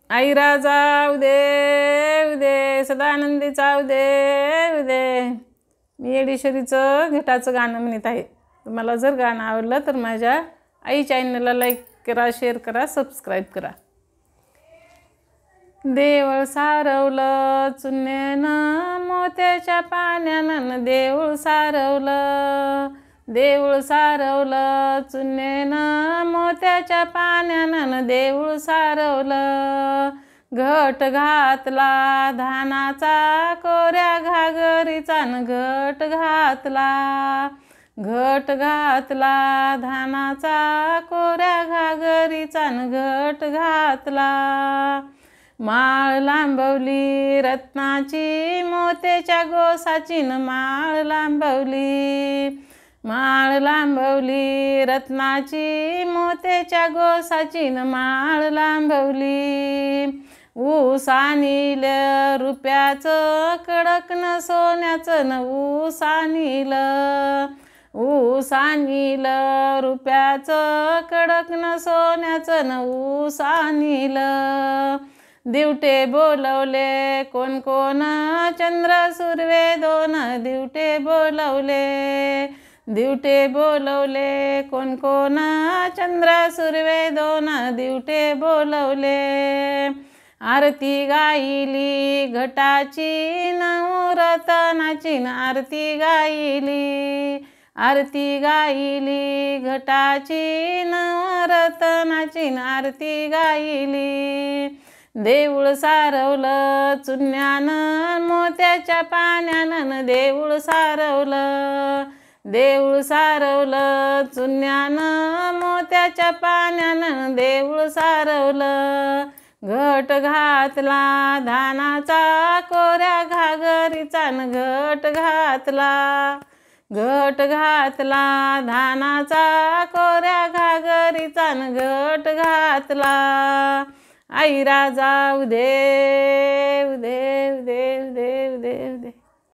आई राजा उदे उदे सदानंदी उदे उदे। मी येडेश्वरीचं घटाचं गाणं म्हणत आहे। तुम्हाला जर गाणं आवडलं तर माझ्या आई चॅनलला लाईक करा, शेअर करा, सबस्क्राईब करा। देवळ सारवलं चुन्नेनं मोत्याच्या पाण्यानं, देऊळ सारवलं, देऊळ सारवलं चुन्नेनं मोत्याच्या पाण्यानं, देऊळ सारवलं। घट घातला धानाचा कोऱ्या घागरीचान, घट घातला, घट घातला धानाचा कोऱ्या घागरीचान, घट घातला। माळ लांबवली रत्नाची मोत्याच्या गोसाची, माळ लांबवली, माळ लांबवली रत्नाची मोत्याच्या गोसाची, माळ लांबवली। ऊस आणीलं रुपयाचं कडकन सोन्याचं, ऊस आणीलं, ऊस आणीलं रुपयाचं कडकन सोन्याचं, ऊस आणीलं। दिवटे बोलवले कोण कोण चंद्र सुर्वे दोन, दिवटे बोलवले, दिवटे बोलवले कोण कोण चंद्र सुर्वे दोन, दिवटे बोलवले। आरती गायली घटाची नवरत्नाची, आरती गायली, आरती गायली घटाची नवरत्नाची, आरती गायली। देऊळ सारवलं चुन्यानं मोत्याच्या पाण्यानं, देऊळ सारवलं, देऊळ सारवलं चुन्यानं मोत्याच्या पाण्यानं, देऊळ सारवलं। घट घातला धानाचा कोऱ्या घागरीचान, घट घातला, घट घातला धानाचा कोऱ्या घागरीचान, घट घातला। आई राजा उदे उदे उदे उदे उदे उदे।